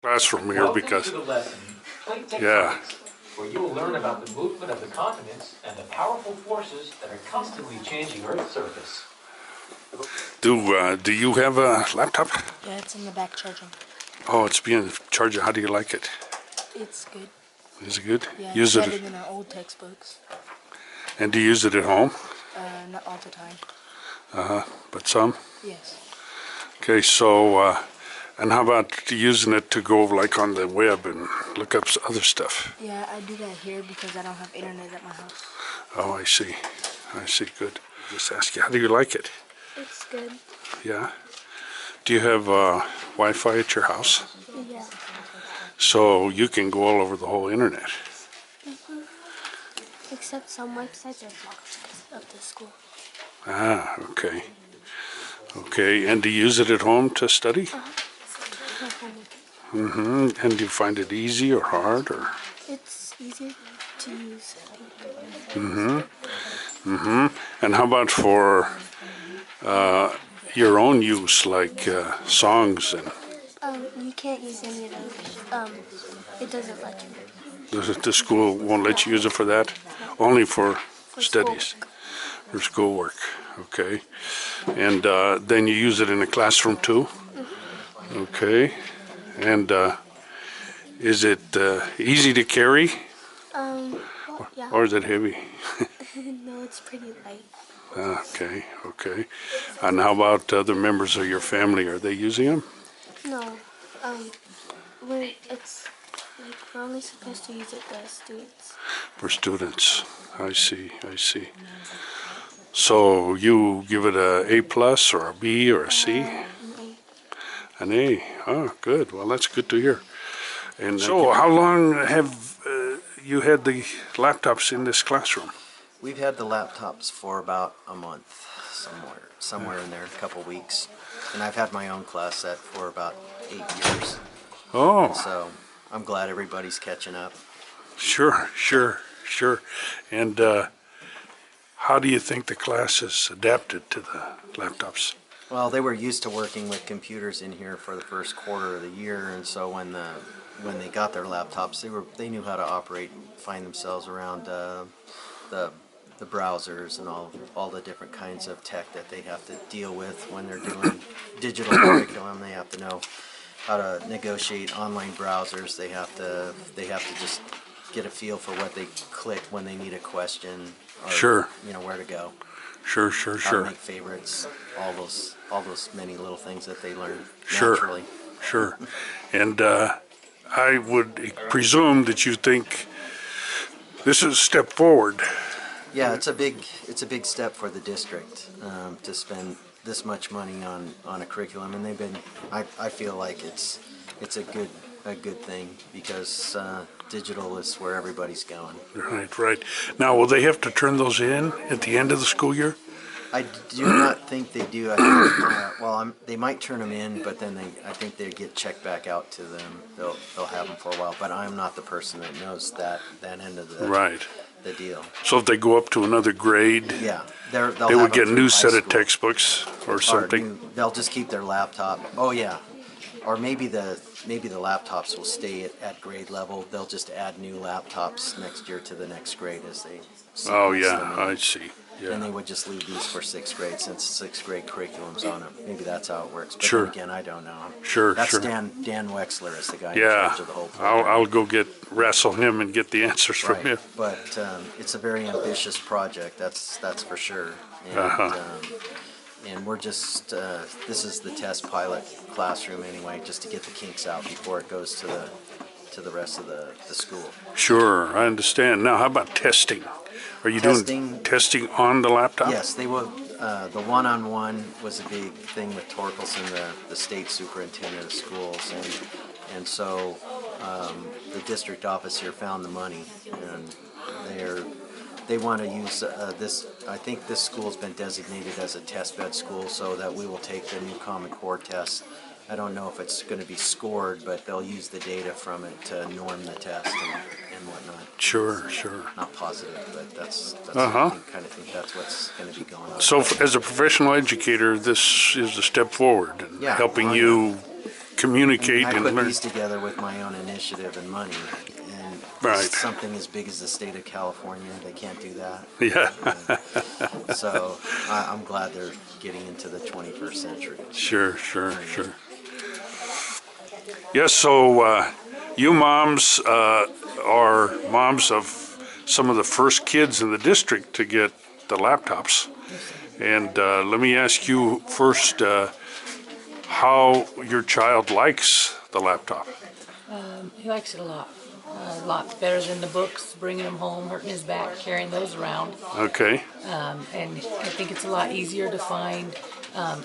classroom here because, To the lesson, Plate yeah. Tectonics, where you will learn about the movement of the continents and the powerful forces that are constantly changing Earth's surface. Do you have a laptop? Yeah, it's in the back charging. Oh, it's being charged. How do you like it? It's good. Is it good? Yeah, Use it's it. better than our old textbooks. And do you use it at home? Not all the time. But some? Yes. Okay, so, and how about using it to go like on the web and look up other stuff? Yeah, I do that here because I don't have internet at my house. Oh, I see. I see, good. Just ask you, how do you like it? It's good. Yeah? Do you have Wi-Fi at your house? Yeah. So you can go all over the whole internet? Except some websites are blocked of the school. Ah, okay. Okay, and do you use it at home to study? And do you find it easy or hard, or? It's easier to use. And how about for your own use, like songs and You can't use any of those. It doesn't let you. the school won't let you use it for that? Only for studies, schoolwork. for schoolwork, okay. And then you use it in the classroom too? Okay. And is it easy to carry, Well, yeah. or is it heavy? No, it's pretty light. Okay, okay. And how about other members of your family? Are they using them? No. We're only supposed to use it as students. For students, I see, I see. So you give it a A plus or a B or a C? An A. Oh, good. Well, that's good to hear. And so, how long have you had the laptops in this classroom? We've had the laptops for about a month, somewhere in there, a couple weeks. And I've had my own class set for about 8 years. Oh, So I'm glad everybody's catching up. sure, sure, sure. And how do you think the class has adapted to the laptops? Well, they were used to working with computers in here for the first quarter of the year, and so when they got their laptops, they knew how to operate and find themselves around the browsers and all the different kinds of tech that they have to deal with when they're doing digital curriculum. They have to know how to negotiate online browsers. They have to just get a feel for what they click when they need a question, or Sure. where to go. Sure, sure, How to sure. make favorites, all those many little things that they learn Sure. naturally. Sure. And I would presume that you think this is a step forward. Yeah, it's a big step for the district to spend this much money on a curriculum, and I feel like it's a good thing because digital is where everybody's going. Right, right. Now, will they have to turn those in at the end of the school year? I do not think they do. I think, they might turn them in, but then I think they get checked back out to them. They'll have them for a while, but I'm not the person that knows that end of the deal. So if they go up to another grade, Yeah, they would get a new set of textbooks or something? They'll just keep their laptop. Oh yeah, or maybe the laptops will stay at grade level. They'll just add new laptops next year to the next grade as they. Oh, sequence yeah, them in. I see. And they Yeah. would just leave these for sixth grade since sixth grade curriculum's on it. Maybe that's how it works. But Sure. then again, I don't know. Sure, That's sure. Dan Wexler is the guy in Yeah, charge of the whole program. I'll go wrestle him and get the answers from him. But it's a very ambitious project. That's for sure. And, and we're just this is the test pilot classroom anyway, just to get the kinks out before it goes to the rest of the school. Sure, I understand. Now, how about testing? Are you doing testing on the laptop? Yes, they will. The one-on-one was a big thing with Torkelson, the state superintendent of schools, and so the district office here found the money, and they want to use this. I think this school's been designated as a test bed school, so that we will take the new Common Core test. I don't know if it's going to be scored, but they'll use the data from it to norm the test and whatnot. Sure, sure. Not positive, but that's Uh-huh. I kind of think that's what's going to be going on. So as a professional educator, this is a step forward in Yeah, helping oh, you communicate I and put learn. these together with my own initiative and money, and Right. something as big as the state of California, they can't do that. Yeah. So I'm glad they're getting into the 21st century. Sure. Yes, so you moms are moms of some of the first kids in the district to get the laptops. And let me ask you first how your child likes the laptop. He likes it a lot better than the books, bringing them home, hurting his back, carrying those around. Okay. And I think it's a lot easier to find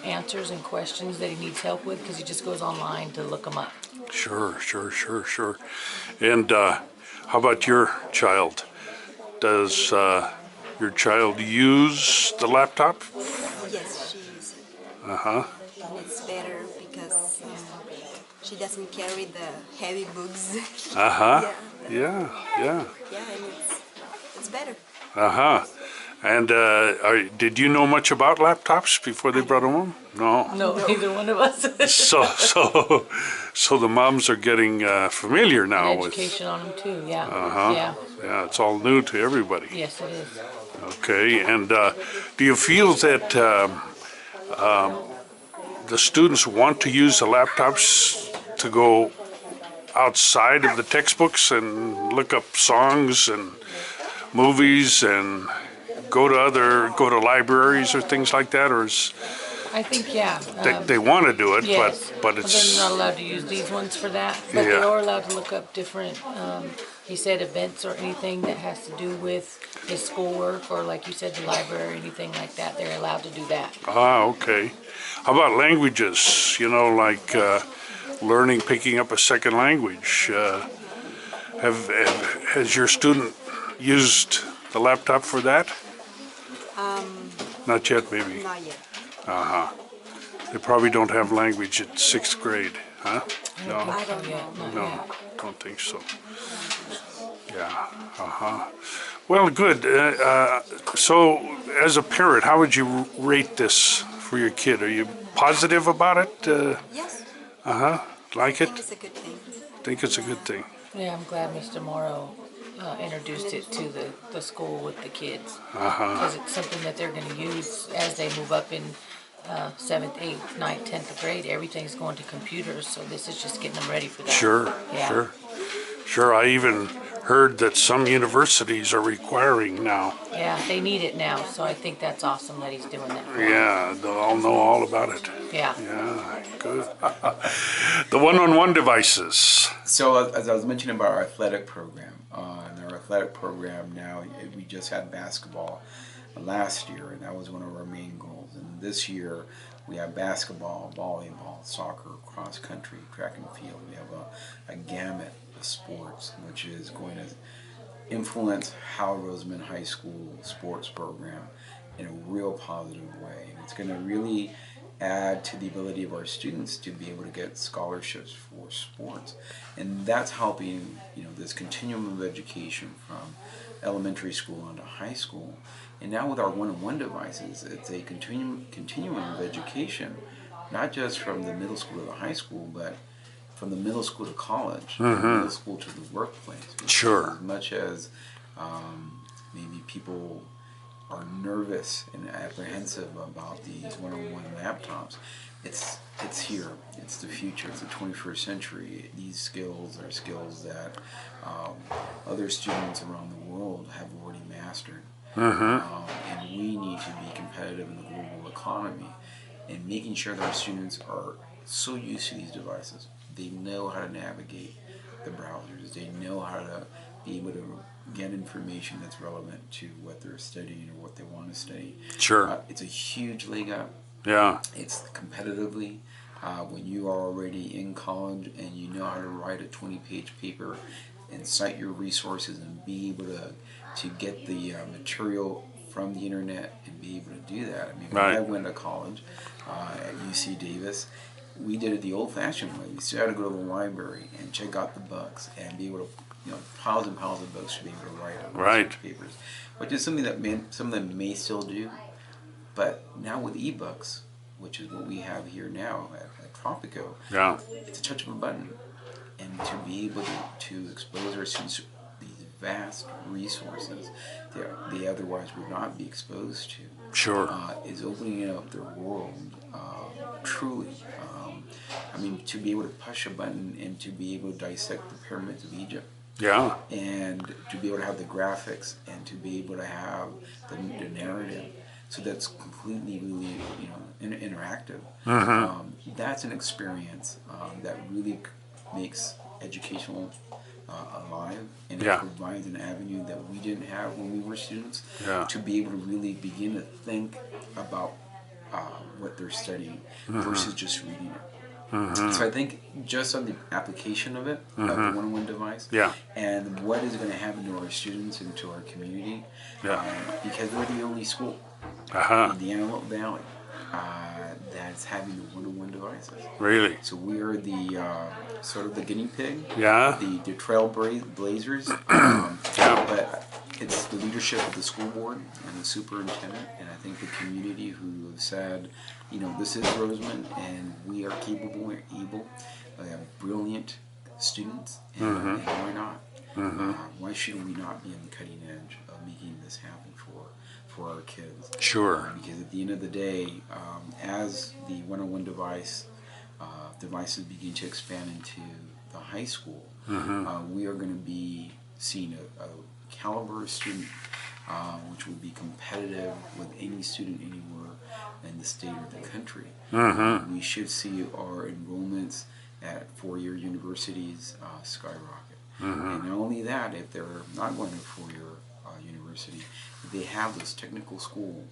answers and questions that he needs help with because he just goes online to look them up. Sure. And how about your child? Does your child use the laptop? Yes, she is. Uh-huh. And it's better because she doesn't carry the heavy books. Uh-huh. Yeah, Yeah. and it's better. Uh-huh. And did you know much about laptops before they brought them home? No. No, neither one of us. So the moms are getting familiar now with. Education on them too, yeah. Uh-huh. Yeah, it's all new to everybody. Yes, it is. Okay, and do you feel that the students want to use the laptops to go outside of the textbooks and look up songs and movies and go to libraries or things like that, or is I think, yeah. they want to do it, Yes, but they're it's not allowed to use these ones for that, but they Yeah. are allowed to look up different, he said events or anything that has to do with his schoolwork, or like you said, the library, anything like that, they're allowed to do that. okay. How about languages? You know, like picking up a second language. Has your student used the laptop for that? Not yet, maybe. Not yet. They probably don't have language at 6th grade, huh? No, I don't know. no, don't think so. Yeah, Well, good. So, as a parent, how would you rate this for your kid? Are you positive about it? Yes, Like I it? think it's a good thing. Think it's a good thing. Yeah, I'm glad Mr. Morrow introduced it to the school with the kids. Uh-huh. Because it's something that they're gonna use as they move up in 7th, 8th, 9th, 10th grade. Everything's going to computers, so this is just getting them ready for that. Sure. Sure, I even heard that some universities are requiring now. Yeah, they need it now, so I think that's awesome that he's doing that. Yeah, they'll all know all about it. Yeah. Yeah, good. The one-on-one devices. So as I was mentioning about our athletic program, in our athletic program now, we just had basketball last year, and that was one of our main goals. And this year, we have basketball, volleyball, soccer, cross country, track and field. We have a gamut of sports, which is going to influence how Rosamond High School sports program in a real positive way. And it's going to really add to the ability of our students to be able to get scholarships for sports. And that's helping, this continuum of education from elementary school onto high school. And now with our one-on-one devices, it's a continuum of education, not just from the middle school to the high school, but from the middle school to college, from the middle school to the workplace. Because Sure. as much as maybe people are nervous and apprehensive about these one-on-one laptops, it's here. It's the future. It's the 21st century. These skills are skills that other students around the world have already mastered. And we need to be competitive in the global economy, and making sure that our students are so used to these devices. They know how to navigate the browsers. They know how to be able to get information that's relevant to what they're studying or what they want to study. Sure. It's a huge leg up. Yeah. It's competitively. When you are already in college and you know how to write a 20-page paper and cite your resources and be able to get the material from the internet and be able to do that. I mean, when Right. I went to college at UC Davis, we did it the old-fashioned way. We still had to go to the library and check out the books and be able to, piles and piles of books to be able to write our Right. research papers, which is something that some of them may still do. But now with ebooks, which is what we have here now at Tropico, Yeah. it's a touch of a button. And to be able to expose our students to these vast resources that they otherwise would not be exposed to, Sure. is opening up their world truly. I mean, to be able to push a button and to be able to dissect the pyramids of Egypt, Yeah. and to be able to have the graphics and to be able to have the narrative, so that's completely really interactive. That's an experience that really makes educational alive, and Yeah. it provides an avenue that we didn't have when we were students, Yeah. to be able to really begin to think about what they're studying versus just reading it. So I think just on the application of it, of the one-on-one device, Yeah. and what is going to happen to our students and to our community, Yeah. because we're the only school Uh-huh. in the Antelope Valley that's having the one-on-one devices. Really? So we are the sort of the guinea pig, Yeah. the trailblazers, Yeah. but it's the leadership of the school board and the superintendent, and I think the community who have said, this is Rosamond, and we are capable, we're able, we have brilliant students, and why not? Why should we not be on the cutting edge of making this happen for our kids? Sure. Because at the end of the day, as the one-on-one devices begin to expand into the high school, we are going to be seeing a caliber of student which will be competitive with any student anywhere in the state or the country. We should see our enrollments at four-year universities skyrocket. And not only that, if they're not going to four-year university, they have those technical school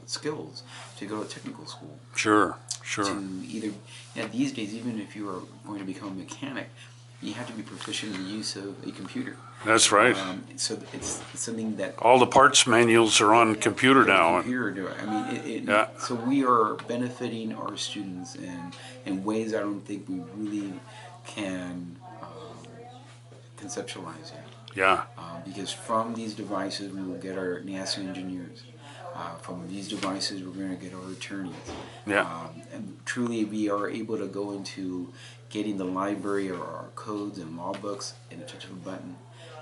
skills to go to technical school. Sure. Sure. To either, these days, even if you are going to become a mechanic, you have to be proficient in the use of a computer. That's right. So it's something that All the parts manuals are on computer now. computer do it. I mean, Yeah. so we are benefiting our students in ways I don't think we really can conceptualize yet. Yeah. Because from these devices we will get our NASA engineers. From these devices we're going to get our attorneys. Yeah. And truly we are able to go into getting the library or our codes and law books in a touch of a button,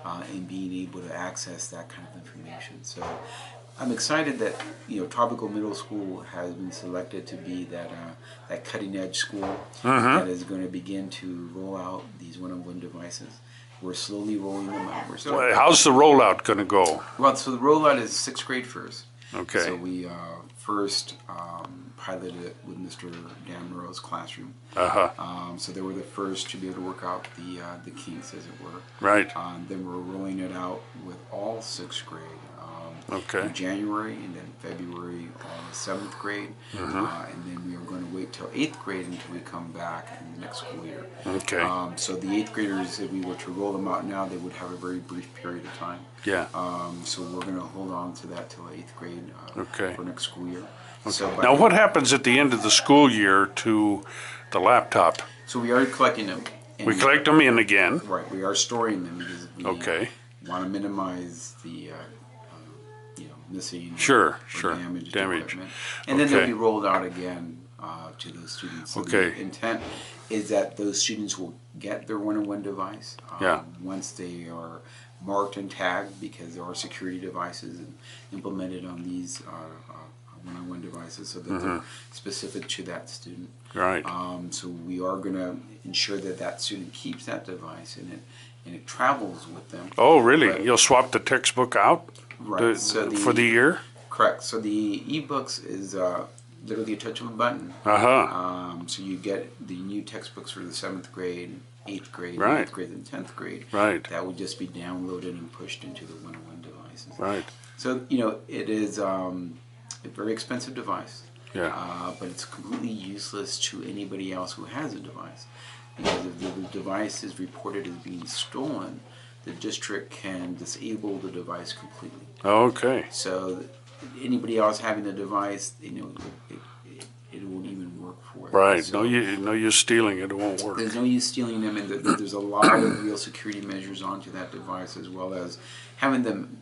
and being able to access that kind of information. So I'm excited that Tropical Middle School has been selected to be that cutting edge school that is going to begin to roll out these one-on-one devices. We're slowly rolling them out. Well, how's the rollout going to go? Well, so the rollout is 6th grade first. Okay. So we first piloted it with Mr. Dan Morrow's classroom. So they were the first to be able to work out the kinks, as it were. Right. Then we're rolling it out with all 6th grade. Okay. In January, and then February 7th grade, and then we are going to wait till 8th grade until we come back in the next school year. Okay. So the 8th graders, if we were to roll them out now, they would have a very brief period of time. Yeah. So we're going to hold on to that till 8th grade Okay. for next school year. Okay. So, Now, what happens at the end of the school year to the laptop? So we are collecting them. and We collect them in again. Right, we are storing them because we Okay. want to minimize the missing Sure, or sure. damaged Damage. equipment. And then they'll Okay. be rolled out again to those students. So Okay. the intent is that those students will get their one-on-one device Yeah. once they are marked and tagged, because there are security devices implemented on these one-on-one devices so that they're specific to that student. Right. So we are going to ensure that that student keeps that device and it travels with them. Oh, really? Right. You'll swap the textbook out Right. So for the year? Correct. So the ebooks is literally a touch of a button. So you get the new textbooks for the 7th grade, 8th grade, Right. 9th grade, and 10th grade. Right. That would just be downloaded and pushed into the one-on-one devices. Right. So it is a very expensive device. Yeah. But it's completely useless to anybody else who has a device, because if the device is reported as being stolen, the district can disable the device completely. Okay. So anybody else having the device, it won't even work for them. Right. So No use stealing it. It won't work. there's no use stealing them, and there's a lot of real security measures onto that device, as well as having them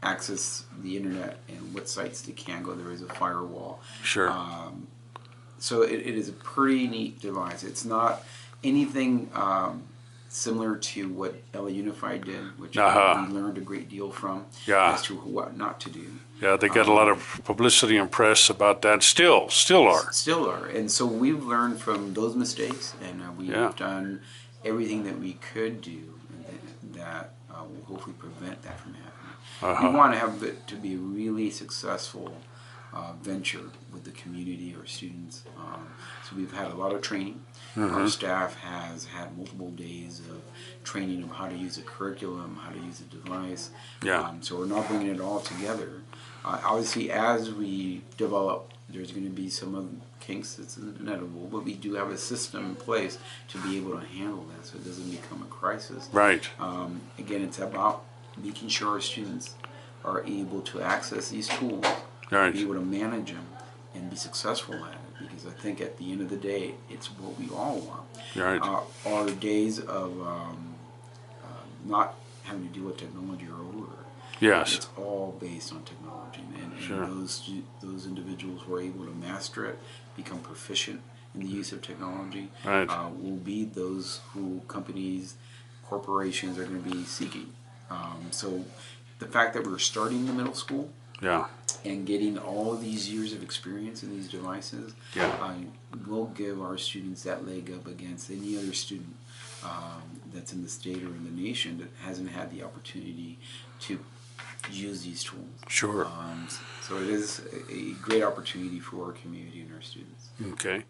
access the internet and what sites they can go. There is a firewall. Sure. So it is a pretty neat device. It's not anything similar to what LA Unified did, which we learned a great deal from as to what not to do. Yeah, they got a lot of publicity and press about that. Still are. Still are. And so we've learned from those mistakes, and we've done everything that we could do that will hopefully prevent that from happening. We want to have it to be a really successful venture with the community or students. So we've had a lot of training. Our staff has had multiple days of training of how to use a curriculum, how to use a device. So we're not bringing it all together. Obviously, as we develop, there's going to be some of kinks that's inevitable, but we do have a system in place to be able to handle that so it doesn't become a crisis. Right. Again, it's about making sure our students are able to access these tools, be able to manage them, and be successful at it. Because I think at the end of the day, it's what we all want. Right. Our days of not having to deal with technology are over. Yes. It's all based on technology, and those individuals who are able to master it, become proficient in the use of technology, will be those who companies, corporations are going to be seeking. So the fact that we're starting the middle school and getting all of these years of experience in these devices will give our students that leg up against any other student that's in the state or in the nation that hasn't had the opportunity to use these tools. Sure. So it is a great opportunity for our community and our students. Okay.